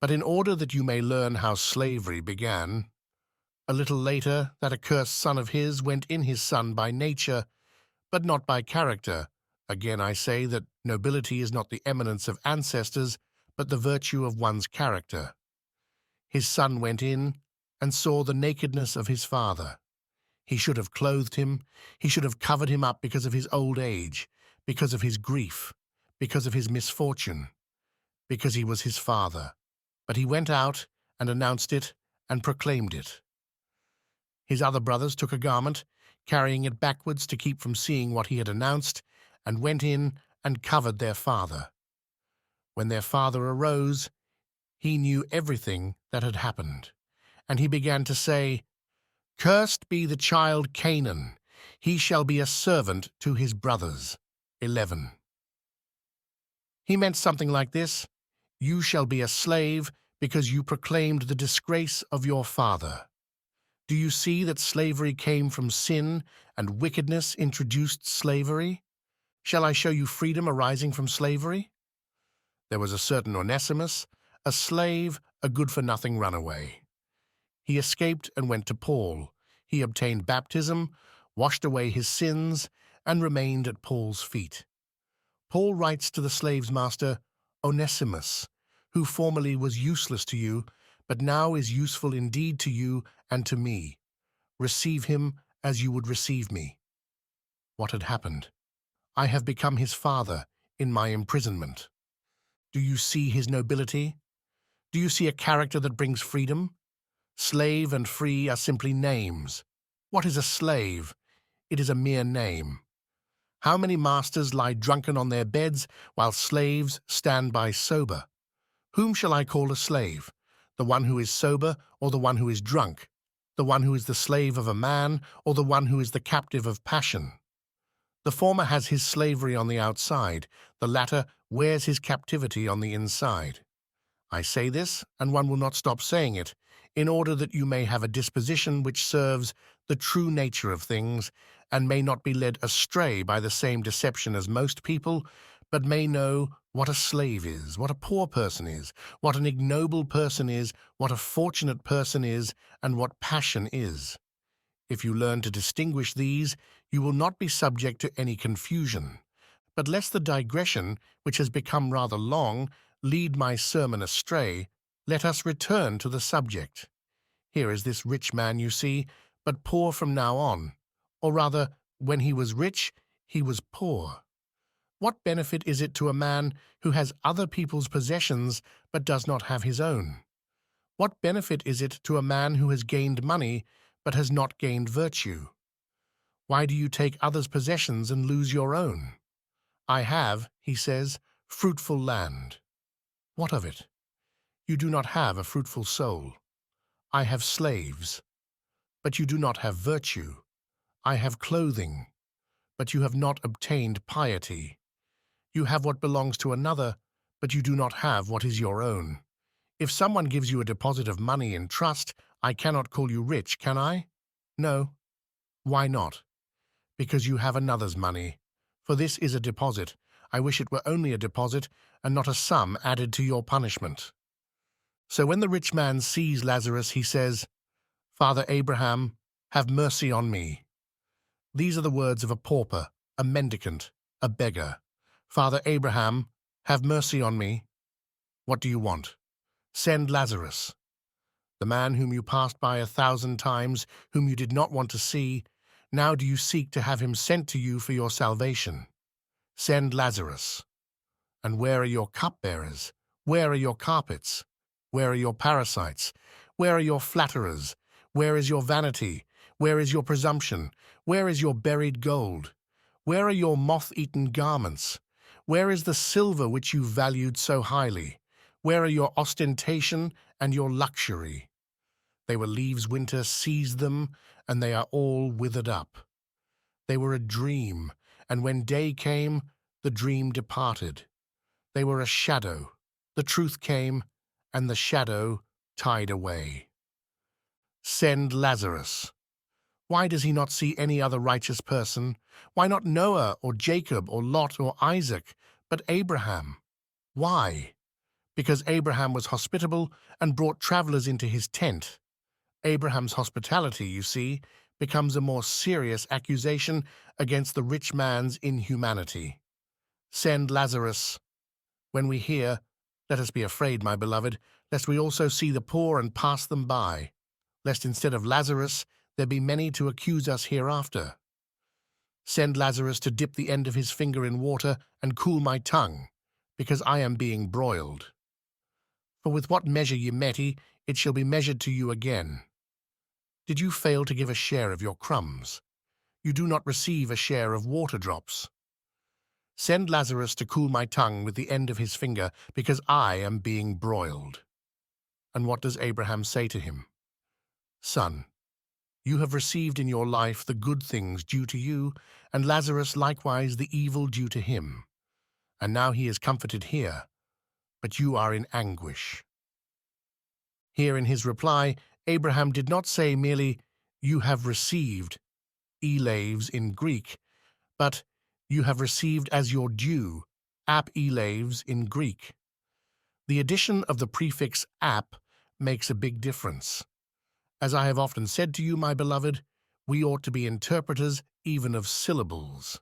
But in order that you may learn how slavery began, a little later that accursed son of his went in his son by nature, but not by character. Again I say that nobility is not the eminence of ancestors, but the virtue of one's character. His son went in and saw the nakedness of his father. He should have clothed him, he should have covered him up because of his old age, because of his grief, because of his misfortune, because he was his father. But he went out and announced it and proclaimed it. His other brothers took a garment, carrying it backwards to keep from seeing what he had announced, and went in and covered their father. When their father arose, he knew everything that had happened, and he began to say, "Cursed be the child Canaan, he shall be a servant to his brothers." 11. He meant something like this: "You shall be a slave because you proclaimed the disgrace of your father." Do you see that slavery came from sin, and wickedness introduced slavery? Shall I show you freedom arising from slavery? There was a certain Onesimus, a slave, a good-for-nothing runaway. He escaped and went to Paul. He obtained baptism, washed away his sins, and remained at Paul's feet. Paul writes to the slave's master, "Onesimus, who formerly was useless to you, but now is useful indeed to you and to me. Receive him as you would receive me." What had happened? I have become his father in my imprisonment. Do you see his nobility? Do you see a character that brings freedom? Slave and free are simply names. What is a slave? It is a mere name. How many masters lie drunken on their beds while slaves stand by sober? Whom shall I call a slave? The one who is sober or the one who is drunk? The one who is the slave of a man or the one who is the captive of passion? The former has his slavery on the outside, the latter wears his captivity on the inside. I say this, and one will not stop saying it, in order that you may have a disposition which serves the true nature of things, and may not be led astray by the same deception as most people, but may know what a slave is, what a poor person is, what an ignoble person is, what a fortunate person is, and what passion is. If you learn to distinguish these, you will not be subject to any confusion. But lest the digression, which has become rather long, lead my sermon astray, let us return to the subject. Here is this rich man, you see, but poor from now on. Or rather, when he was rich, he was poor. What benefit is it to a man who has other people's possessions but does not have his own? What benefit is it to a man who has gained money but has not gained virtue? Why do you take others' possessions and lose your own? I have, he says, fruitful land. What of it? You do not have a fruitful soul. I have slaves, but you do not have virtue. I have clothing, but you have not obtained piety. You have what belongs to another, but you do not have what is your own. If someone gives you a deposit of money in trust, I cannot call you rich, can I? No. Why not? Because you have another's money. For this is a deposit. I wish it were only a deposit, and not a sum added to your punishment. So when the rich man sees Lazarus, he says, "Father Abraham, have mercy on me. These are the words of a pauper, a mendicant, a beggar. Father Abraham, have mercy on me. What do you want? Send Lazarus. The man whom you passed by 1,000 times, whom you did not want to see, now do you seek to have him sent to you for your salvation. Send Lazarus. And where are your cupbearers? Where are your carpets? Where are your parasites? Where are your flatterers? Where is your vanity? Where is your presumption? Where is your buried gold? Where are your moth-eaten garments? Where is the silver which you valued so highly? Where are your ostentation and your luxury? They were leaves winter seized them, and they are all withered up. They were a dream, and when day came, the dream departed. They were a shadow. The truth came, and the shadow tied away. Send Lazarus. Why does he not see any other righteous person? Why not Noah or Jacob or Lot or Isaac, but Abraham? Why? Because Abraham was hospitable and brought travelers into his tent. Abraham's hospitality, you see, becomes a more serious accusation against the rich man's inhumanity. Send Lazarus. When we hear, let us be afraid, my beloved, lest we also see the poor and pass them by, lest instead of Lazarus there be many to accuse us hereafter. Send Lazarus to dip the end of his finger in water and cool my tongue, because I am being broiled. For with what measure ye mete, it shall be measured to you again. Did you fail to give a share of your crumbs? You do not receive a share of water drops. Send Lazarus to cool my tongue with the end of his finger, because I am being broiled. And what does Abraham say to him? Son, you have received in your life the good things due to you, and Lazarus likewise the evil due to him. And now he is comforted here, but you are in anguish. Here in his reply, Abraham did not say merely, you have received, elaves in Greek, but you have received as your due, ap elaves in Greek. The addition of the prefix ap makes a big difference. As I have often said to you, my beloved, we ought to be interpreters even of syllables.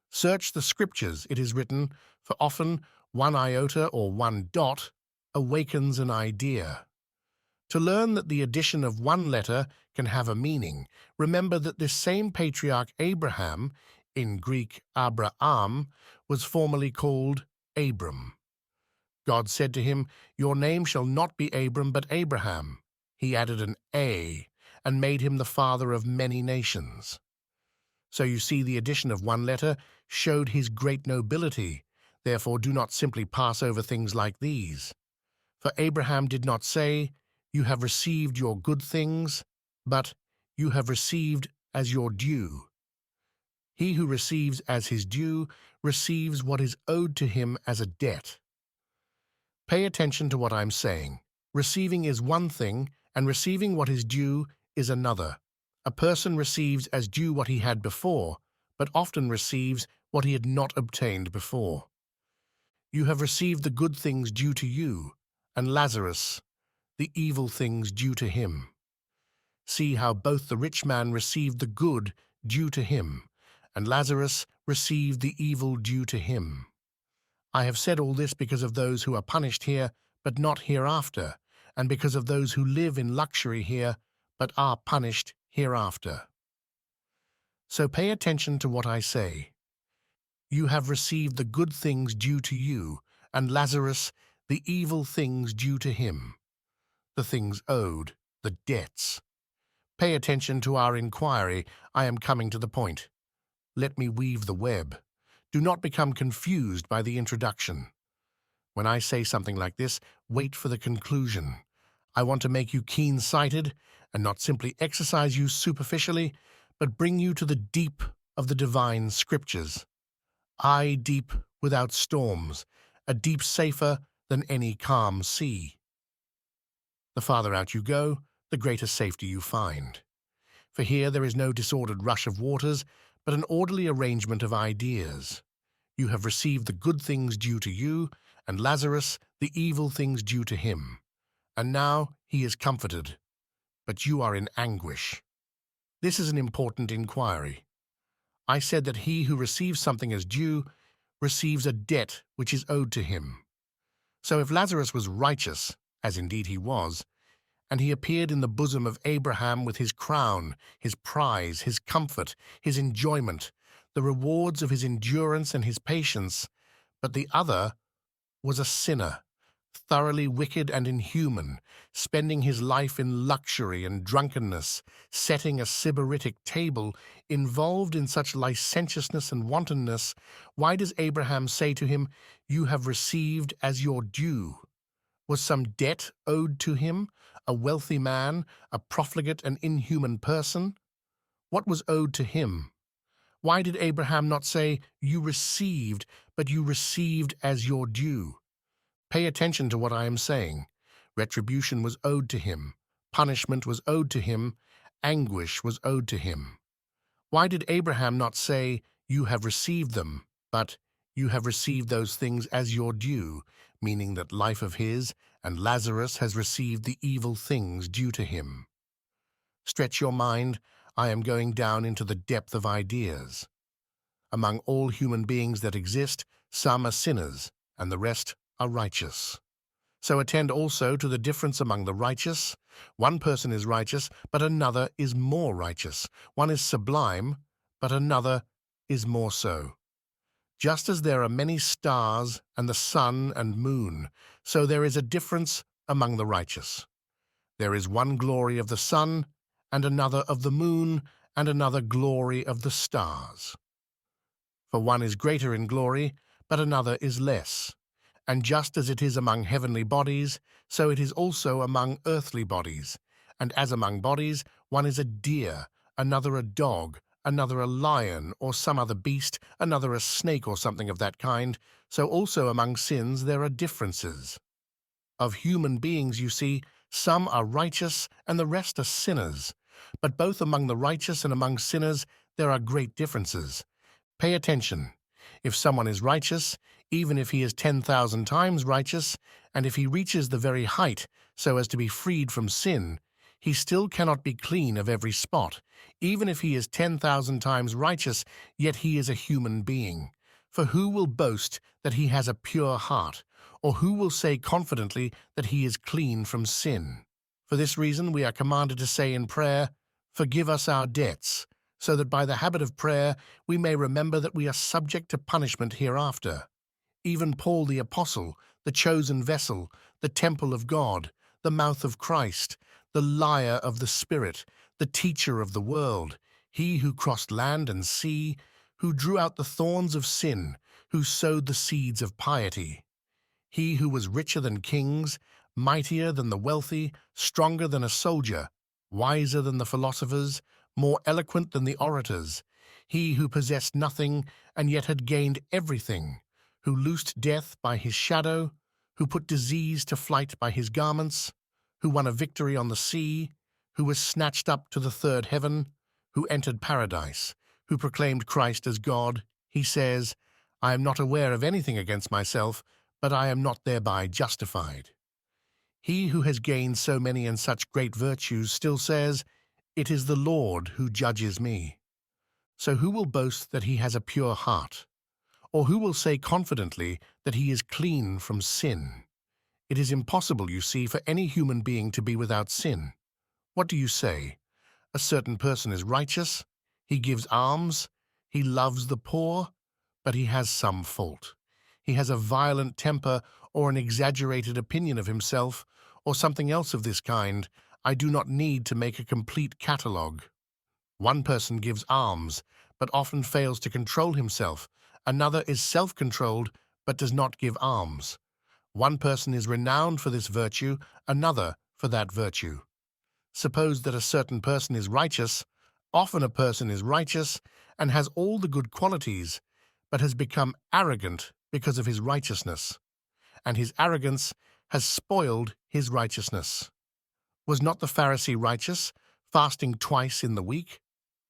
Search the scriptures, it is written, for often one iota or one dot awakens an idea. To learn that the addition of one letter can have a meaning, remember that this same patriarch Abraham, in Greek Abraham, was formerly called Abram. God said to him, your name shall not be Abram but Abraham. He added an A and made him the father of many nations. So you see, the addition of one letter showed his great nobility. Therefore do not simply pass over things like these. For Abraham did not say, you have received your good things, but you have received as your due. He who receives as his due receives what is owed to him as a debt. Pay attention to what I'm saying. Receiving is one thing, and receiving what is due is another. A person receives as due what he had before, but often receives what he had not obtained before. You have received the good things due to you, and Lazarus, the evil things due to him. See how both the rich man received the good due to him, and Lazarus received the evil due to him. I have said all this because of those who are punished here, but not hereafter, and because of those who live in luxury here, but are punished hereafter. So pay attention to what I say. You have received the good things due to you, and Lazarus the evil things due to him. The things owed, the debts. Pay attention to our inquiry. I am coming to the point. Let me weave the web. Do not become confused by the introduction. When I say something like this, wait for the conclusion. I want to make you keen-sighted and not simply exercise you superficially, but bring you to the deep of the divine scriptures. Aye, deep without storms, a deep safer than any calm sea. The farther out you go, the greater safety you find. For here there is no disordered rush of waters, but an orderly arrangement of ideas. You have received the good things due to you, and Lazarus the evil things due to him. And now he is comforted, but you are in anguish. This is an important inquiry. I said that he who receives something as due receives a debt which is owed to him. So if Lazarus was righteous, as indeed he was, and he appeared in the bosom of Abraham with his crown, his prize, his comfort, his enjoyment, the rewards of his endurance and his patience, but the other was a sinner, thoroughly wicked and inhuman, spending his life in luxury and drunkenness, setting a sybaritic table, involved in such licentiousness and wantonness, why does Abraham say to him, "You have received as your due"? Was some debt owed to him, a wealthy man, a profligate and inhuman person? What was owed to him? Why did Abraham not say, "You received," but "you received as your due"? Pay attention to what I am saying. Retribution was owed to him. Punishment was owed to him. Anguish was owed to him. Why did Abraham not say, "You have received them," but "You have received those things as your due," meaning that life of his and Lazarus has received the evil things due to him? Stretch your mind. I am going down into the depth of ideas. Among all human beings that exist, some are sinners, and the rest are righteous. So attend also to the difference among the righteous. One person is righteous, but another is more righteous. One is sublime, but another is more so. Just as there are many stars and the sun and moon, so there is a difference among the righteous. There is one glory of the sun, and another of the moon, and another glory of the stars. For one is greater in glory, but another is less. And just as it is among heavenly bodies, so it is also among earthly bodies. And as among bodies, one is a deer, another a dog, another a lion or some other beast, another a snake or something of that kind, so also among sins there are differences. Of human beings, you see, some are righteous and the rest are sinners. But both among the righteous and among sinners there are great differences. Pay attention. If someone is righteous, even if he is 10,000 times righteous, and if he reaches the very height so as to be freed from sin, he still cannot be clean of every spot. Even if he is 10,000 times righteous, yet he is a human being. For who will boast that he has a pure heart, or who will say confidently that he is clean from sin? For this reason we are commanded to say in prayer, "Forgive us our debts," so that by the habit of prayer we may remember that we are subject to punishment hereafter. Even Paul the Apostle, the chosen vessel, the temple of God, the mouth of Christ, the lyre of the Spirit, the teacher of the world, he who crossed land and sea, who drew out the thorns of sin, who sowed the seeds of piety. He who was richer than kings, mightier than the wealthy, stronger than a soldier, wiser than the philosophers, more eloquent than the orators, he who possessed nothing and yet had gained everything, who loosed death by his shadow, who put disease to flight by his garments, who won a victory on the sea, who was snatched up to the third heaven, who entered paradise, who proclaimed Christ as God, he says, "I am not aware of anything against myself, but I am not thereby justified." He who has gained so many and such great virtues still says, "It is the Lord who judges me." So who will boast that he has a pure heart? Or who will say confidently that he is clean from sin? It is impossible, you see, for any human being to be without sin. What do you say? A certain person is righteous, he gives alms, he loves the poor, but he has some fault. He has a violent temper or an exaggerated opinion of himself, or something else of this kind. I do not need to make a complete catalogue. One person gives alms, but often fails to control himself. Another is self-controlled, but does not give alms. One person is renowned for this virtue, another for that virtue. Suppose that a certain person is righteous. Often a person is righteous and has all the good qualities, but has become arrogant because of his righteousness, and his arrogance has spoiled his righteousness. Was not the Pharisee righteous, fasting twice in the week?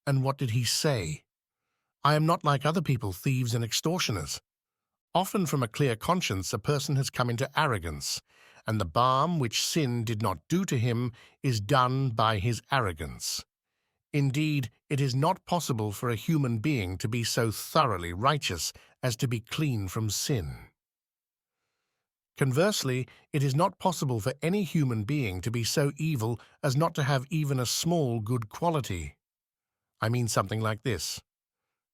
And what did he say? "I am not like other people, thieves and extortioners." Often from a clear conscience a person has come into arrogance, and the balm which sin did not do to him is done by his arrogance. Indeed, it is not possible for a human being to be so thoroughly righteous as to be clean from sin. Conversely, it is not possible for any human being to be so evil as not to have even a small good quality. I mean something like this.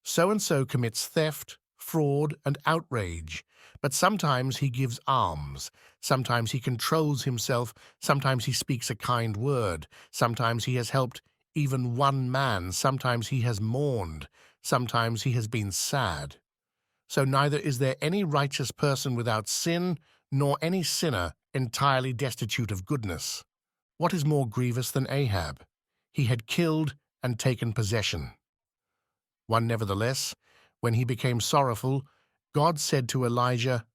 So-and-so commits theft, fraud, and outrage, but sometimes he gives alms, sometimes he controls himself, sometimes he speaks a kind word, sometimes he has helped even one man, sometimes he has mourned, sometimes he has been sad. So neither is there any righteous person without sin, nor any sinner entirely destitute of goodness. What is more grievous than Ahab? He had killed and taken possession. Nevertheless, when he became sorrowful, God said to Elijah,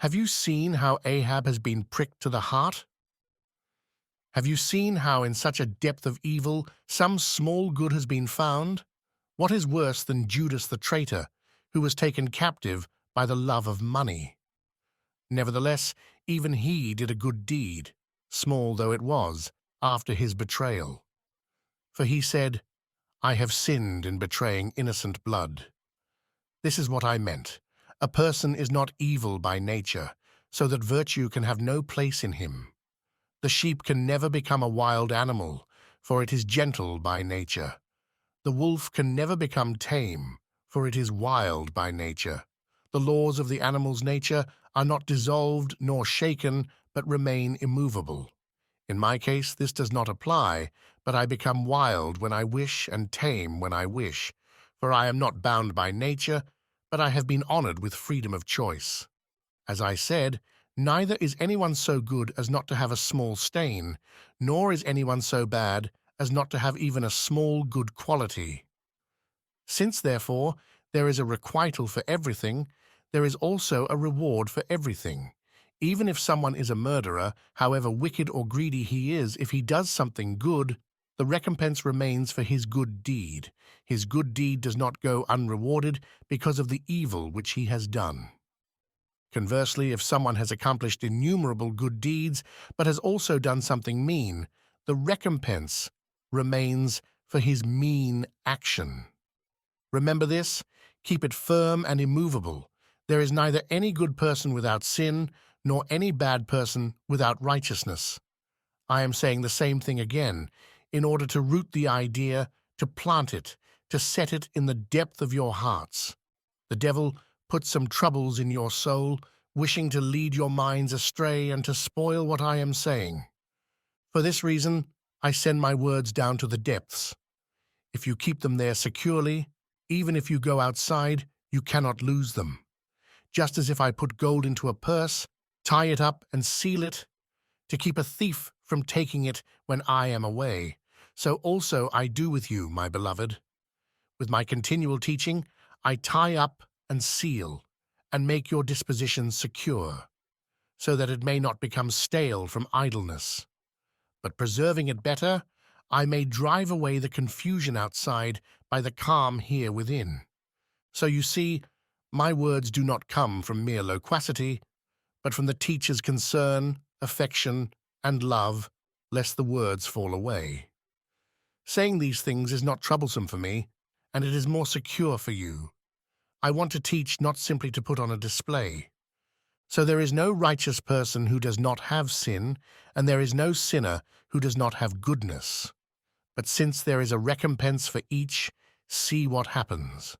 "Have you seen how Ahab has been pricked to the heart? Have you seen how in such a depth of evil some small good has been found? What is worse than Judas the traitor, who was taken captive by the love of money? Nevertheless, even he did a good deed, small though it was, after his betrayal. For he said, 'I have sinned in betraying innocent blood.' This is what I meant. A person is not evil by nature, so that virtue can have no place in him. The sheep can never become a wild animal, for it is gentle by nature. The wolf can never become tame, for it is wild by nature. The laws of the animal's nature are not dissolved nor shaken, but remain immovable. In my case, this does not apply, but I become wild when I wish and tame when I wish, for I am not bound by nature, but I have been honored with freedom of choice. As I said, neither is anyone so good as not to have a small stain, nor is anyone so bad as not to have even a small good quality. Since, therefore, there is a requital for everything, there is also a reward for everything. Even if someone is a murderer, however wicked or greedy he is, if he does something good, the recompense remains for his good deed. His good deed does not go unrewarded because of the evil which he has done. Conversely, if someone has accomplished innumerable good deeds, but has also done something mean, the recompense remains for his mean action. Remember this, keep it firm and immovable. There is neither any good person without sin, nor any bad person without righteousness. I am saying the same thing again, in order to root the idea, to plant it, to set it in the depth of your hearts. The devil puts some troubles in your soul, wishing to lead your minds astray and to spoil what I am saying. For this reason, I send my words down to the depths. If you keep them there securely, even if you go outside, you cannot lose them. Just as if I put gold into a purse, tie it up and seal it, to keep a thief from taking it when I am away, so also I do with you, my beloved. With my continual teaching, I tie up and seal, and make your disposition secure, so that it may not become stale from idleness. But preserving it better, I may drive away the confusion outside by the calm here within. So you see, my words do not come from mere loquacity, but from the teacher's concern, affection, and love, lest the words fall away. Saying these things is not troublesome for me, and it is more secure for you. I want to teach not simply to put on a display. So there is no righteous person who does not have sin, and there is no sinner who does not have goodness. But since there is a recompense for each, see what happens.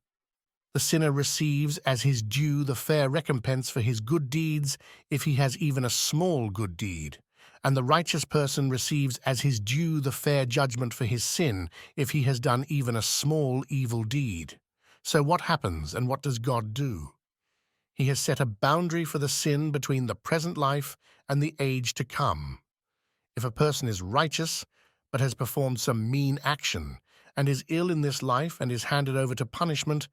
The sinner receives as his due the fair recompense for his good deeds, if he has even a small good deed, and the righteous person receives as his due the fair judgment for his sin, if he has done even a small evil deed. So what happens, and what does God do? He has set a boundary for the sin between the present life and the age to come. If a person is righteous, but has performed some mean action, and is ill in this life and is handed over to punishment,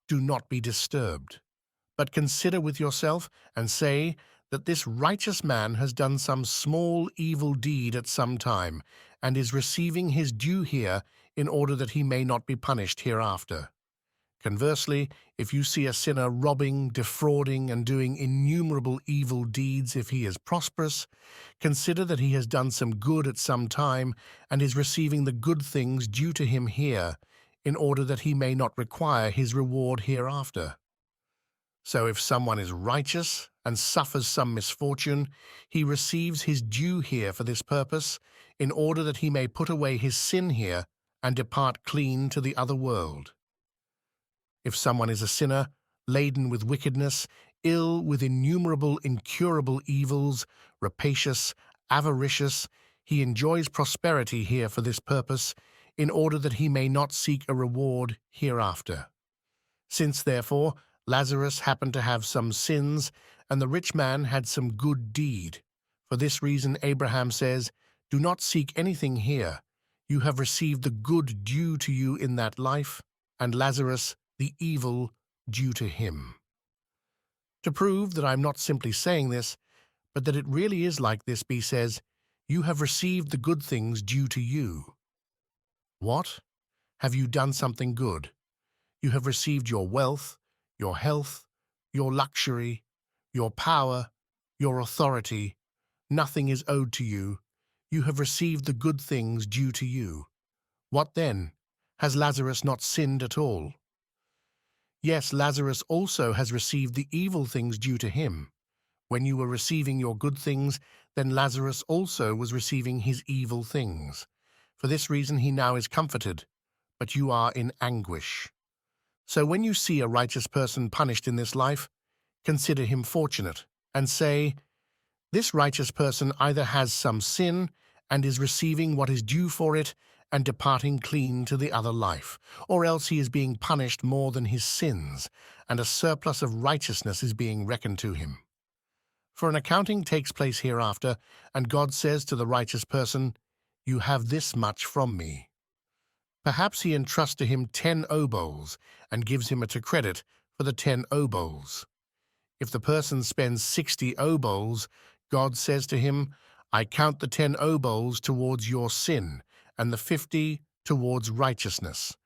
do not be disturbed, but consider with yourself and say that this righteous man has done some small evil deed at some time, and is receiving his due here in order that he may not be punished hereafter. Conversely, if you see a sinner robbing, defrauding, and doing innumerable evil deeds if he is prosperous, consider that he has done some good at some time and is receiving the good things due to him here, in order that he may not require his reward hereafter. So if someone is righteous and suffers some misfortune, he receives his due here for this purpose, in order that he may put away his sin here and depart clean to the other world. If someone is a sinner, laden with wickedness, ill with innumerable incurable evils, rapacious, avaricious, he enjoys prosperity here for this purpose, in order that he may not seek a reward hereafter. Since, therefore, Lazarus happened to have some sins, and the rich man had some good deed, for this reason Abraham says, "Do not seek anything here. You have received the good due to you in that life, and Lazarus the evil due to him." To prove that I'm not simply saying this, but that it really is like this, B says, "You have received the good things due to you." What? Have you done something good? You have received your wealth, your health, your luxury, your power, your authority. Nothing is owed to you. You have received the good things due to you. What then? Has Lazarus not sinned at all? Yes, Lazarus also has received the evil things due to him. When you were receiving your good things, then Lazarus also was receiving his evil things. For this reason he now is comforted, but you are in anguish. So when you see a righteous person punished in this life, consider him fortunate, and say, "This righteous person either has some sin and is receiving what is due for it and departing clean to the other life, or else he is being punished more than his sins, and a surplus of righteousness is being reckoned to him." For an accounting takes place hereafter, and God says to the righteous person, "You have this much from me." Perhaps he entrusts to him 10 obols and gives him a to credit for the 10 obols. If the person spends 60 obols, God says to him, "I count the 10 obols towards your sin, and the 50 towards righteousness."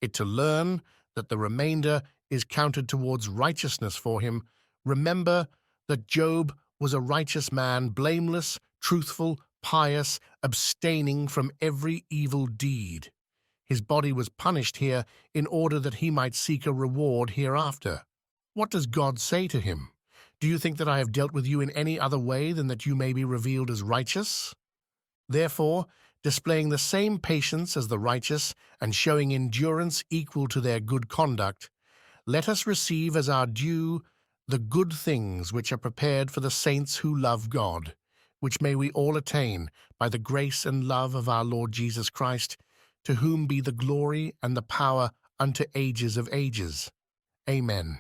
It to learn that the remainder is counted towards righteousness for him. Remember that Job was a righteous man, blameless, truthful, pious, abstaining from every evil deed. His body was punished here in order that he might seek a reward hereafter. What does God say to him? "Do you think that I have dealt with you in any other way than that you may be revealed as righteous?" Therefore, displaying the same patience as the righteous and showing endurance equal to their good conduct, let us receive as our due the good things which are prepared for the saints who love God, which may we all attain by the grace and love of our Lord Jesus Christ, to whom be the glory and the power unto ages of ages. Amen.